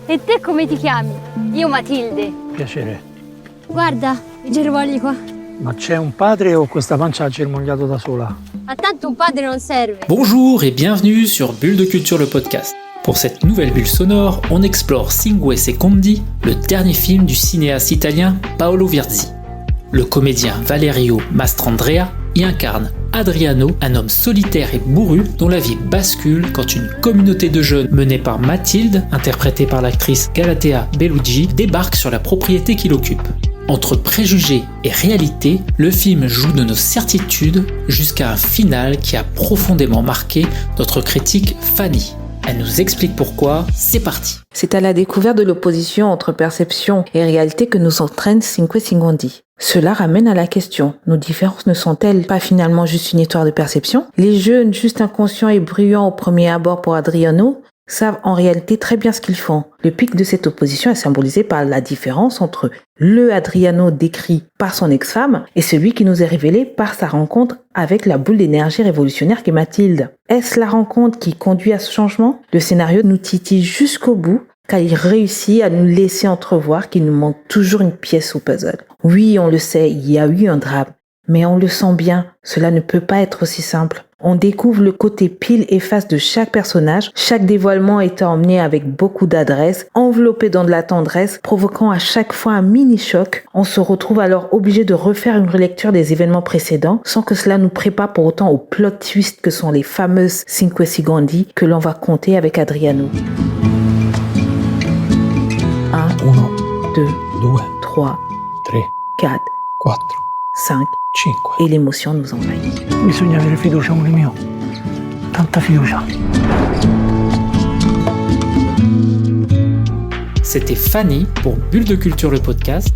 E te come ti chiami? Io Matilde. Piacere. Guarda, i germogli qua. Ma c'è un padre o questa pancia ha germogliato da sola? A tanto un padre non serve. Bonjour et bienvenue sur Bulle de Culture le podcast. Pour cette nouvelle bulle sonore, on explore Cinque Secondi, le dernier film du cinéaste italien Paolo Virzì. Le comédien Valerio Mastrandrea y incarne Adriano, un homme solitaire et bourru dont la vie bascule quand une communauté de jeunes menée par Mathilde, interprétée par l'actrice Galatea Bellucci, débarque sur la propriété qu'il occupe. Entre préjugés et réalité, le film joue de nos certitudes jusqu'à un final qui a profondément marqué notre critique Fanny. Elle nous explique pourquoi, c'est parti. C'est à la découverte de l'opposition entre perception et réalité que nous entraîne Cinque Secondi. Cela ramène à la question, nos différences ne sont-elles pas finalement juste une histoire de perception ? Les jeunes, juste inconscients et bruyants au premier abord pour Adriano, savent en réalité très bien ce qu'ils font. Le pic de cette opposition est symbolisé par la différence entre le Adriano décrit par son ex-femme et celui qui nous est révélé par sa rencontre avec la boule d'énergie révolutionnaire qu'est Mathilde. Est-ce la rencontre qui conduit à ce changement ? Le scénario nous titille jusqu'au bout car il réussit à nous laisser entrevoir qu'il nous manque toujours une pièce au puzzle. Oui, on le sait, il y a eu un drame, mais on le sent bien, cela ne peut pas être aussi simple. On découvre le côté pile et face de chaque personnage, chaque dévoilement étant emmené avec beaucoup d'adresse, enveloppé dans de la tendresse, provoquant à chaque fois un mini-choc. On se retrouve alors obligé de refaire une relecture des événements précédents, sans que cela nous prépare pour autant au plot twist que sont les fameuses Cinque Secondi que l'on va compter avec Adriano. 1, 2, 3, 4, 5, et l'émotion nous envahit. Bisogna avere fiducia, amore mio. Tanta fiducia. C'était Fanny pour Bulle de Culture le podcast.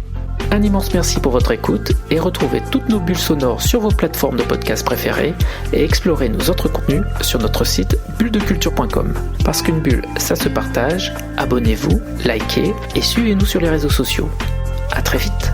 Un immense merci pour votre écoute et retrouvez toutes nos bulles sonores sur vos plateformes de podcast préférées et explorez nos autres contenus sur notre site bulledeculture.com. Parce qu'une bulle, ça se partage. Abonnez-vous, likez et suivez-nous sur les réseaux sociaux. À très vite.